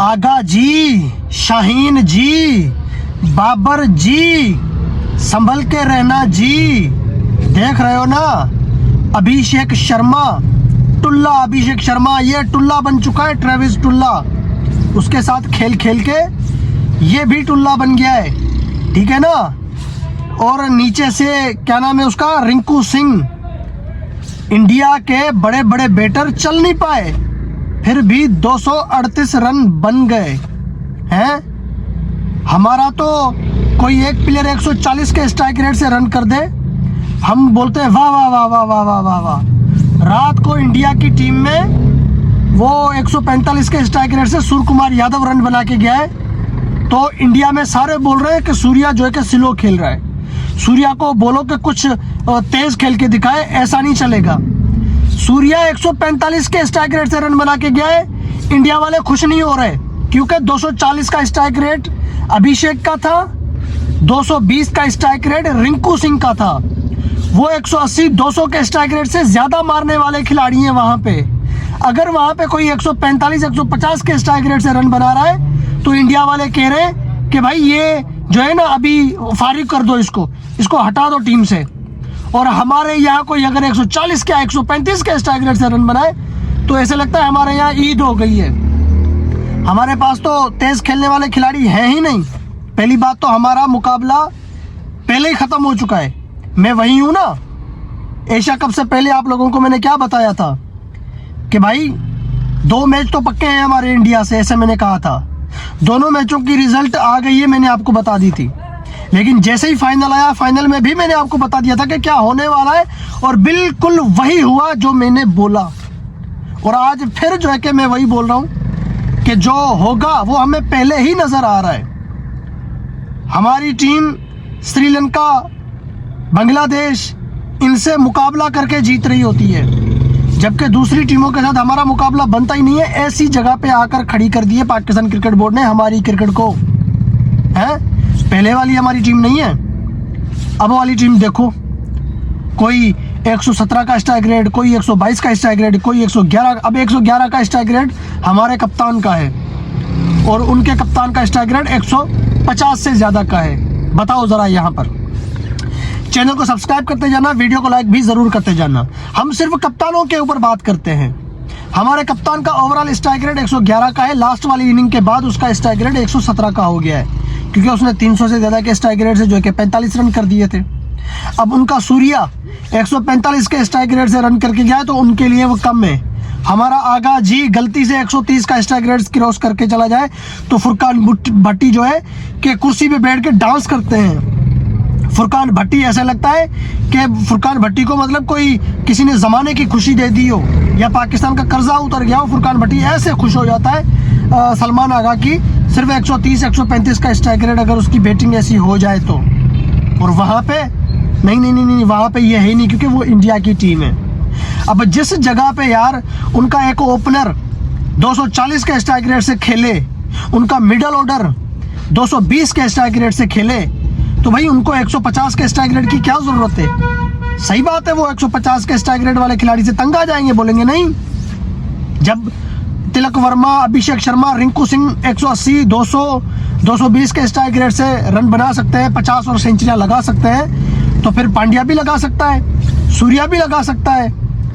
आगा जी, शाहीन जी, बाबर जी, संभल के रहना जी। देख रहे हो ना, अभिषेक शर्मा, टुल्ला अभिषेक शर्मा, ये टुल्ला बन चुका है, ट्रेविस टुल्ला। उसके साथ खेल खेल के ये भी टुल्ला बन गया है, ठीक है ना। और नीचे से क्या नाम है उसका, रिंकू सिंह। इंडिया के बड़े बड़े बैटर चल नहीं पाए, फिर भी 238 रन बन गए हैं। हमारा तो कोई एक प्लेयर 140 के स्ट्राइक रेट से रन कर दे, हम बोलते हैं वाह वाह वाह वाह वाह वाह वाह वाह। रात को इंडिया की टीम में वो 145 के स्ट्राइक रेट से सूर्य कुमार यादव रन बना के गया है, तो इंडिया में सारे बोल रहे हैं कि सूर्या जो है कि स्लो खेल रहा है। सूर्या को बोलो कि कुछ तेज खेल के दिखाए, ऐसा नहीं चलेगा। सूर्या 145 के स्ट्राइक रेट से रन बना के गया है, इंडिया वाले खुश नहीं हो रहे, क्योंकि 240 का स्ट्राइक रेट अभिषेक का था, 220 का स्ट्राइक रेट रिंकू सिंह का था। वो 180 200 के स्ट्राइक रेट से ज्यादा मारने वाले खिलाड़ी हैं वहां पे। अगर वहां पे कोई 145 150 के स्ट्राइक रेट से रन बना रहा है, तो इंडिया वाले कह रहे हैं कि भाई ये जो है ना, अभी फारिग कर दो, इसको हटा दो टीम से। और हमारे यहाँ कोई अगर 140 क्या 135 के स्ट्राइक रेट से रन बनाए, तो ऐसे लगता है हमारे यहाँ ईद हो गई है। हमारे पास तो तेज खेलने वाले खिलाड़ी हैं ही नहीं। पहली बात तो हमारा मुकाबला पहले ही खत्म हो चुका है। मैं वही हूं ना, एशिया कप से पहले आप लोगों को मैंने क्या बताया था कि भाई 2 मैच तो पक्के हैं हमारे इंडिया से, ऐसे मैंने कहा था। दोनों मैचों की रिजल्ट आ गई है, मैंने आपको बता दी थी। लेकिन जैसे ही फाइनल आया, फाइनल में भी मैंने आपको बता दिया था कि क्या होने वाला है, और बिल्कुल वही हुआ जो मैंने बोला। और आज फिर जो है कि मैं वही बोल रहा हूं कि जो होगा वो हमें पहले ही नजर आ रहा है। हमारी टीम श्रीलंका, बांग्लादेश, इनसे मुकाबला करके जीत रही होती है, जबकि दूसरी टीमों के साथ हमारा मुकाबला बनता ही नहीं है। ऐसी जगह पे आकर खड़ी कर दी है पाकिस्तान क्रिकेट बोर्ड ने हमारी क्रिकेट को, है। पहले वाली हमारी टीम नहीं है, अब वाली टीम देखो, कोई 117 का स्ट्राइक रेट, कोई 122 का स्ट्राइक रेट, कोई 111, अब 111 का स्ट्राइक रेट हमारे कप्तान का है, और उनके कप्तान का स्ट्राइक रेट 150 से ज्यादा का है। बताओ जरा। यहाँ पर चैनल को सब्सक्राइब करते जाना, वीडियो को लाइक भी जरूर करते जाना। हम सिर्फ कप्तानों के ऊपर बात करते हैं। हमारे कप्तान का ओवरऑल स्ट्राइक रेट 111 का है, लास्ट वाली इनिंग के बाद उसका स्ट्राइक रेट 117 का हो गया है, क्योंकि उसने 300 से ज्यादा के स्ट्राइक रेट से जो है कि 45 रन कर दिए थे। अब उनका सूर्या 145 के स्ट्राइक रेट से रन करके गया है, तो उनके लिए वो कम है। हमारा आगा जी गलती से 130 का स्ट्राइक रेट क्रॉस करके चला जाए, तो फुरकान भट्टी जो है कि कुर्सी पे बैठ के डांस करते हैं। फुरकान भट्टी, ऐसा लगता है कि फुरकान भट्टी को मतलब कोई किसी ने जमाने की खुशी दे दी हो, या पाकिस्तान का कर्जा उतर गया हो। फुरकान भट्टी ऐसे खुश हो जाता है सलमान आगा की सिर्फ 130 135 का स्ट्राइक रेट अगर उसकी बैटिंग ऐसी हो जाए तो। और वहां पे नहीं, वहां पे ये है ही नहीं, क्योंकि वो इंडिया की टीम है। अब जिस जगह पे यार उनका एक ओपनर 240 के स्ट्राइक रेट से खेले, उनका मिडल ऑर्डर 220 के स्ट्राइक रेट से खेले, तो भाई उनको 150 के स्ट्राइक रेट की क्या जरूरत है। सही बात है, वो 150 के स्ट्राइक रेट वाले खिलाड़ी से तंग आ जाएंगे, बोलेंगे नहीं। जब तिलक वर्मा, अभिषेक शर्मा, रिंकू सिंह 180 200 220 के स्ट्राइक रेट से रन बना सकते हैं, 50 और सेंचुरियां लगा सकते हैं, तो फिर पांड्या भी लगा सकता है, सूर्या भी लगा सकता है,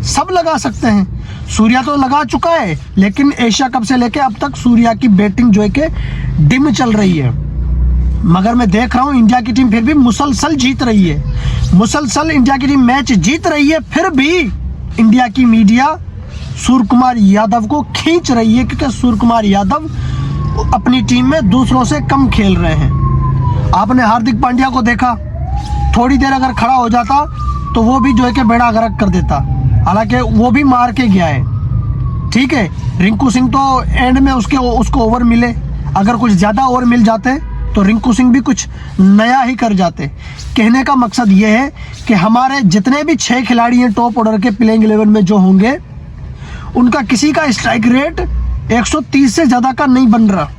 सब लगा सकते हैं। सूर्या तो लगा चुका है, लेकिन एशिया कप से लेके अब तक सूर्या की बैटिंग जो है कि डिम चल रही है। मगर मैं देख रहा हूं इंडिया की टीम फिर भी मुसलसल जीत रही है, मुसलसल इंडिया की टीम मैच जीत रही है। फिर भी इंडिया की मीडिया सूर्य कुमार यादव को खींच रही है, क्योंकि सूर्य कुमार यादव अपनी टीम में दूसरों से कम खेल रहे हैं। आपने हार्दिक पांड्या को देखा, थोड़ी देर अगर खड़ा हो जाता तो वो भी जो है कि बेड़ा गर्क कर देता, हालांकि वो भी मार के गया है, ठीक है। रिंकू सिंह तो एंड में उसको ओवर मिले, अगर कुछ ज्यादा ओवर मिल जाते तो रिंकू सिंह भी कुछ नया ही कर जाते। कहने का मकसद ये है कि हमारे जितने भी 6 खिलाड़ी हैं टॉप ऑर्डर के प्लेइंग 11 में जो होंगे, उनका किसी का स्ट्राइक रेट 130 से ज्यादा का नहीं बन रहा।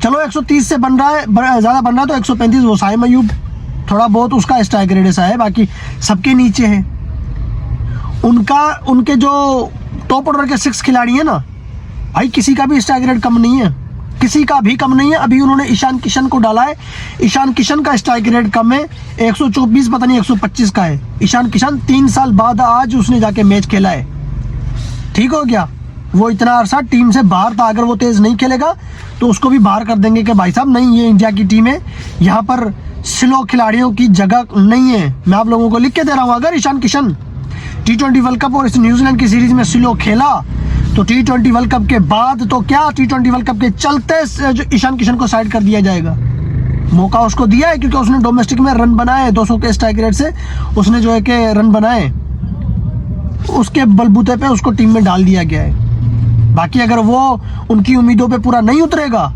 चलो 130 से बन रहा है, ज्यादा बन रहा है तो 135, वो साइम अयूब थोड़ा बहुत उसका स्ट्राइक रेट ऐसा है, बाकी सबके नीचे है। उनके जो टॉप ऑर्डर के 6 खिलाड़ी हैं ना, भाई किसी का भी स्ट्राइक रेट कम नहीं है, किसी का भी कम नहीं है। अभी उन्होंने ईशान किशन को डाला है, ईशान किशन का स्ट्राइक रेट कम है, 124 पता नहीं 125 का है। ईशान किशन 3 साल बाद आज उसने जाके मैच खेला है, ठीक हो गया। वो इतना अरसा टीम से बाहर था, अगर वो तेज नहीं खेलेगा तो उसको भी बाहर कर देंगे कि भाई साहब नहीं, ये इंडिया की टीम है, यहाँ पर स्लो खिलाड़ियों की जगह नहीं है। मैं आप लोगों को लिख के दे रहा हूँ, अगर Ishan Kishan T20 world cup और इस न्यूजीलैंड की सीरीज में स्लो खेला तो T20 वर्ल्ड कप के बाद तो क्या, T20 वर्ल्ड कप के चलते जो ईशान किशन को साइड कर दिया जाएगा। मौका उसको दिया है क्योंकि उसने डोमेस्टिक में रन बनाए 200 के स्ट्राइक रेट से, उसने जो है कि रन बनाए, उसके बलबूते पे उसको टीम में डाल दिया गया है। बाकी अगर वो उनकी उम्मीदों पे पूरा नहीं उतरेगा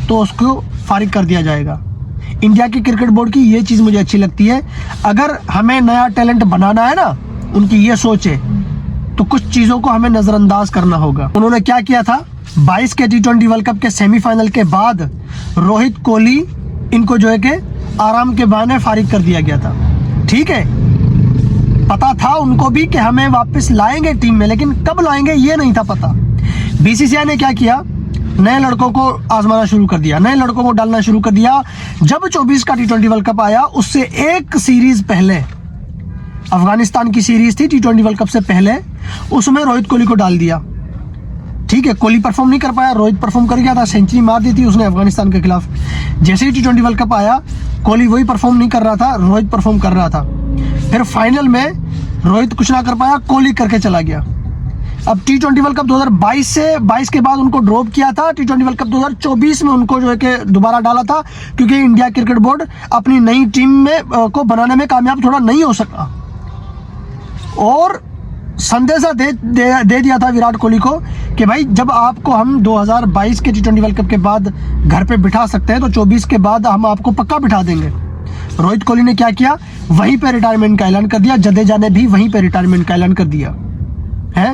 तो उसको फारिग कर दिया जाएगा। इंडिया की क्रिकेट बोर्ड की ये चीज़ मुझे अच्छी लगती है, अगर हमें नया टैलेंट बनाना है ना, उनकी ये सोच है, तो कुछ चीज़ों को हमें नज़रअंदाज करना होगा। उन्होंने क्या किया था, 22 के T20 वर्ल्ड कप के सेमीफाइनल के बाद रोहित कोहली इनको जो है कि आराम के बहाने फारिग कर दिया गया था, ठीक है। पता था उनको भी कि हमें वापस लाएंगे टीम में, लेकिन कब लाएंगे ये नहीं था पता। BCCI ने क्या किया, नए लड़कों को आजमाना शुरू कर दिया, नए लड़कों को डालना शुरू कर दिया। जब 24 का T20 वर्ल्ड कप आया, उससे एक सीरीज पहले अफगानिस्तान की सीरीज थी T20 वर्ल्ड कप से पहले, उसमें रोहित कोहली को डाल दिया, ठीक है। कोहली परफॉर्म नहीं कर पाया, रोहित परफॉर्म कर गया था, सेंचुरी मार दी थी उसने अफगानिस्तान के खिलाफ। जैसे ही T20 वर्ल्ड कप आया, कोहली वही परफॉर्म नहीं कर रहा था, रोहित परफॉर्म कर रहा था। फिर फाइनल में रोहित कुछ ना कर पाया, कोहली करके चला गया। अब T20 वर्ल्ड कप 2022 से 22 के बाद उनको ड्रॉप किया था, T20 वर्ल्ड कप 2024 में उनको जो है कि दोबारा डाला था, क्योंकि इंडिया क्रिकेट बोर्ड अपनी नई टीम में को बनाने में कामयाब थोड़ा नहीं हो सका, और संदेशा दे दिया था विराट कोहली को कि भाई जब आपको हम 2022 के T20 वर्ल्ड कप के बाद घर पे बिठा सकते हैं तो 24 के बाद हम आपको पक्का बिठा देंगे। रोहित कोहली ने क्या किया, वहीं पे रिटायरमेंट का ऐलान कर दिया, जडेजा ने भी वहीं पे रिटायरमेंट का ऐलान कर दिया है।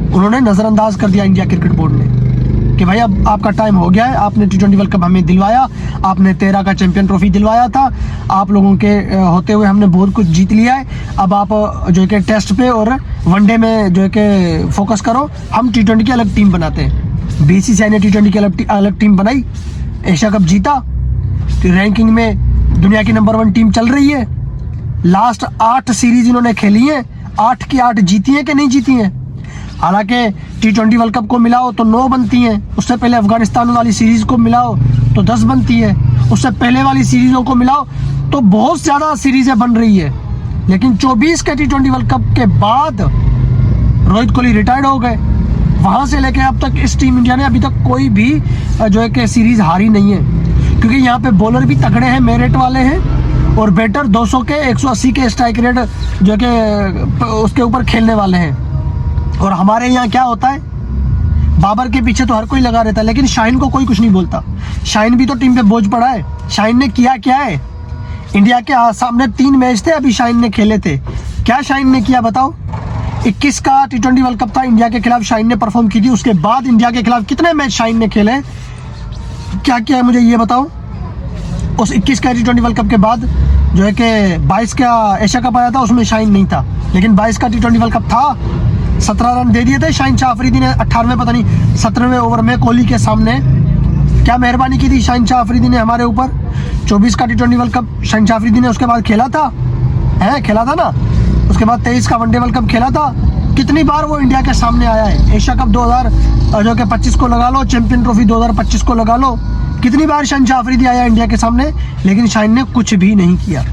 उन्होंने नजरअंदाज कर दिया इंडिया क्रिकेट बोर्ड ने कि भाई अब आपका टाइम हो गया है, आपने T20 वर्ल्ड कप हमें दिलवाया, आपने 13 का चैंपियन ट्रॉफी दिलवाया था, आप लोगों के होते हुए हमने बहुत कुछ जीत लिया है, अब आप जो है कि टेस्ट पे और वनडे में जो है कि फोकस करो, हम T20 की अलग टीम बनाते हैं। BCCI ने T20 की अलग टीम बनाई, एशिया कप जीता, तो रैंकिंग में दुनिया की नंबर 1 टीम चल रही है। लास्ट 8 सीरीज इन्होंने खेली है, 8 की 8 जीती हैं कि नहीं जीती हैं। हालांकि T20 वर्ल्ड कप को मिलाओ तो 9 बनती हैं, उससे पहले अफगानिस्तान वाली सीरीज को मिलाओ तो 10 बनती है, उससे पहले वाली सीरीजों को मिलाओ तो बहुत ज़्यादा सीरीजें बन रही है। लेकिन 24 के T20 वर्ल्ड कप के बाद रोहित कोहली रिटायर्ड हो गए, वहाँ से लेकर अब तक इस टीम इंडिया ने अभी तक कोई भी जो है कि सीरीज हारी नहीं है, क्योंकि यहाँ पे बॉलर भी तगड़े हैं, मेरिट वाले हैं, और बैटर 200 के 180 के स्ट्राइक रेट जो कि उसके ऊपर खेलने वाले हैं। और हमारे यहाँ क्या होता है, बाबर के पीछे तो हर कोई लगा रहता है, लेकिन शाहीन को कोई कुछ नहीं बोलता। शाहीन भी तो टीम पे बोझ पड़ा है। शाहीन ने किया क्या है, इंडिया के सामने 3 मैच थे अभी शाहीन ने खेले थे, क्या शाहीन ने किया बताओ। 21 का T20 वर्ल्ड कप था, इंडिया के खिलाफ शाहीन ने परफॉर्म की थी, उसके बाद इंडिया के खिलाफ कितने मैच शाहीन ने खेले, क्या किया है मुझे ये बताओ। उस 21 का T20 वर्ल्ड कप के बाद जो है कि 22 का एशिया कप आया था, उसमें शाहीन नहीं था, लेकिन 22 का T20 वर्ल्ड कप था, 17 रन दे दिए थे शाहीन शाह अफरीदी ने 18वें पता नहीं 17वें ओवर में कोहली के सामने। क्या मेहरबानी की थी शाहीन शाह अफरीदी ने हमारे ऊपर। 24 का T20 world cup Shaheen Shah Afridi ने उसके बाद खेला था, खेला था ना, उसके बाद 23 का वनडे वर्ल्ड कप खेला था। कितनी बार वो इंडिया के सामने आया है, एशिया कप 2025 को लगा लो, चैंपियन ट्रॉफी 2025 को लगा लो, कितनी बार शाहीन शाह अफरीदी आया इंडिया के सामने, लेकिन शाहीन ने कुछ भी नहीं किया,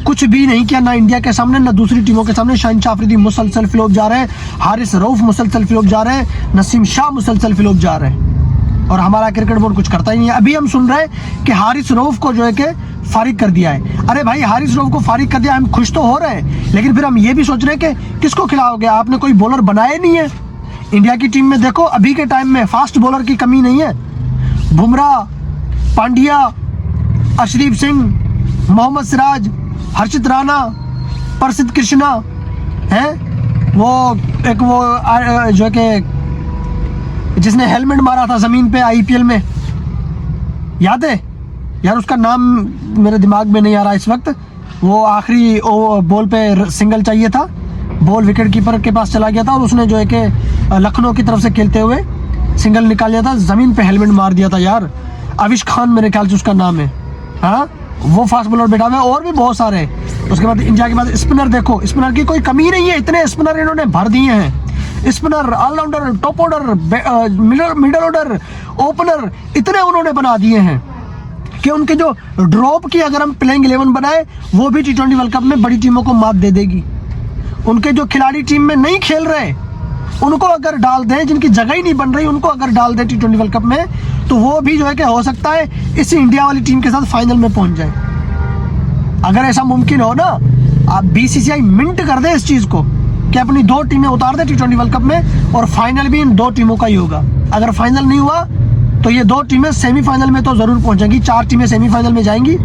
कुछ भी नहीं किया, ना इंडिया के सामने ना दूसरी टीमों के सामने। शाहीन शाह अफरीदी मुसलसल फ्लॉप जा रहे हैं, हारिस रऊफ मुसलसल फ्लॉप जा रहे हैं, नसीम शाह मुसलसल फ्लॉप जा रहे हैं, और हमारा क्रिकेट बोर्ड कुछ करता ही नहीं है। अभी हम सुन रहे हैं कि हारिस रऊफ को जो है कि फारिग कर दिया है। अरे भाई, हारिस रऊफ को फारिग कर दिया, हम खुश तो हो रहे हैं, लेकिन फिर हम ये भी सोच रहे हैं कि किसको खिलाओगे, आपने कोई बॉलर बनाए नहीं है। इंडिया की टीम में देखो अभी के टाइम में फास्ट बॉलर की कमी नहीं है, बुमराह, पांड्या, अर्शदीप सिंह, मोहम्मद सिराज, हर्षित राणा, प्रसिद्ध कृष्णा हैं, वो एक वो जो कि जिसने हेलमेट मारा था जमीन पे IPL में, याद है यार, उसका नाम मेरे दिमाग में नहीं आ रहा इस वक्त, वो आखिरी बॉल पे सिंगल चाहिए था, बॉल विकेट कीपर के पास चला गया था और उसने जो है कि लखनऊ की तरफ से खेलते हुए सिंगल निकाल लिया था, ज़मीन पे हेलमेट मार दिया था यार। अविश खान मेरे ख्याल से उसका नाम है, हाँ वो फास्ट बॉलर बैठा हुआ है, और भी बहुत सारे हैं। उसके बाद इंडिया के बाद स्पिनर देखो, स्पिनर की कोई कमी नहीं है, इतने स्पिनर इन्होंने भर दिए हैं। Spinner, all rounder, top order, middle order, opener, इतने उन्होंने बना दिए हैं कि उनके जो ड्रॉप की अगर हम प्लेइंग 11 बनाए वो भी T20 वर्ल्ड कप में बड़ी टीमों को मात दे देगी। उनके जो खिलाड़ी टीम में नहीं खेल रहे उनको अगर डाल दें, जिनकी जगह ही नहीं बन रही उनको अगर डाल दें T20 वर्ल्ड कप में, तो वो भी जो है कि हो सकता है इसी इंडिया वाली टीम के साथ फाइनल में पहुंच जाए। अगर ऐसा मुमकिन हो ना, आप BCCI मिंट कर दे इस चीज़ को कि अपनी 2 टीमें उतार दे T20 वर्ल्ड कप में और फाइनल भी इन 2 टीमों का ही होगा। अगर फाइनल नहीं हुआ तो ये 2 टीमें सेमीफाइनल में तो ज़रूर पहुंचेंगी, 4 टीमें सेमीफाइनल में जाएंगी,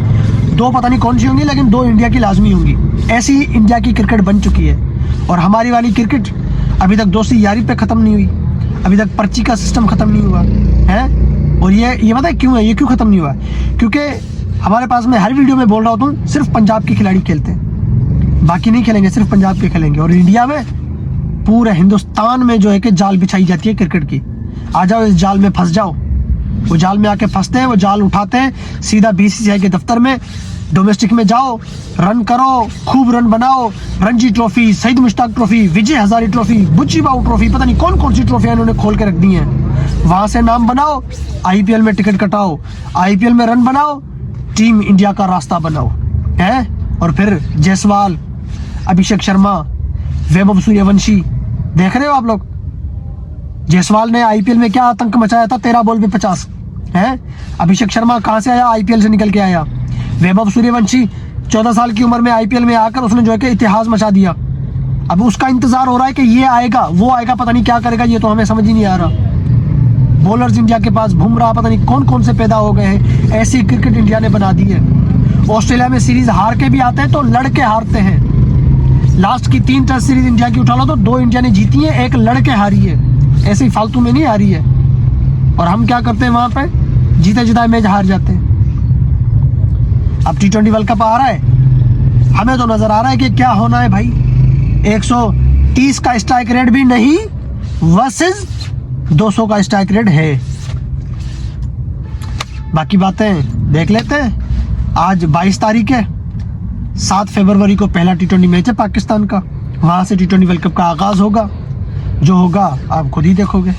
2 पता नहीं कौन सी होंगी, लेकिन 2 इंडिया की लाजमी होंगी। ऐसी ही इंडिया की क्रिकेट बन चुकी है। और हमारी वाली क्रिकेट अभी तक दोस्ती यारी पे ख़त्म नहीं हुई, अभी तक पर्ची का सिस्टम ख़त्म नहीं हुआ है। और ये पता है क्यों है, ये क्यों ख़त्म नहीं हुआ? क्योंकि हमारे पास में हर वीडियो में बोल रहा हूँ सिर्फ पंजाब के खिलाड़ी खेलते हैं, बाकी नहीं खेलेंगे, सिर्फ पंजाब के खेलेंगे। और इंडिया में पूरे हिंदुस्तान में जो है कि जाल बिछाई जाती है क्रिकेट की। आ जाओ इस जाल में फंस जाओ। वो जाल में आके फंसते हैं, वो जाल उठाते हैं, सीधा BCCI के दफ्तर में डोमेस्टिक में जाओ, रन करो, खूब रन बनाओ। रणजी ट्रॉफी, शहीद मुश्ताक ट्रॉफी, विजय हजारे ट्रॉफी, बुच्ची बाऊ ट्रॉफी, पता नहीं कौन कौन सी ट्रॉफियां इन्होंने खोल के रख दी हैं। वहां से नाम बनाओ, IPL में टिकट कटाओ, IPL में रन बनाओ, टीम इंडिया का रास्ता बनाओ, है। और फिर जायसवाल, अभिषेक शर्मा, वैभव सूर्यवंशी, देख रहे हो आप लोग। जायसवाल ने IPL में क्या आतंक मचाया था, 13 बॉल पे 50 है। अभिषेक शर्मा कहाँ से आया, IPL से निकल के आया। वैभव सूर्यवंशी 14 साल की उम्र में IPL में आकर उसने जो है कि इतिहास मचा दिया। अब उसका इंतजार हो रहा है कि ये आएगा, वो आएगा, पता नहीं क्या करेगा, ये तो हमें समझ ही नहीं आ रहा। बॉलर्स इंडिया के पास बुमराह पता नहीं कौन कौन से पैदा हो गए हैं। ऐसी क्रिकेट इंडिया ने बना दी है। ऑस्ट्रेलिया में सीरीज हार के भी आते हैं तो लड़के हारते हैं। लास्ट की 3 टेस्ट सीरीज इंडिया की उठा लो तो 2 इंडिया ने जीती है, 1 लड़के हारी है, ऐसे ही फालतू में नहीं हारी है। और हम क्या करते हैं, वहां पे जीते जिताए मैच हार जाते हैं। अब T20 वर्ल्ड कप आ रहा है, हमें तो नजर आ रहा है कि क्या होना है भाई। 130 का स्ट्राइक रेट भी नहीं वर्सेस 200 का स्ट्राइक रेट है। बाकी बातें देख लेते हैं। आज 22 तारीख है, 7 फरवरी को पहला T20 मैच है पाकिस्तान का। वहां से T20 वर्ल्ड कप का आगाज होगा। जो होगा आप खुद ही देखोगे।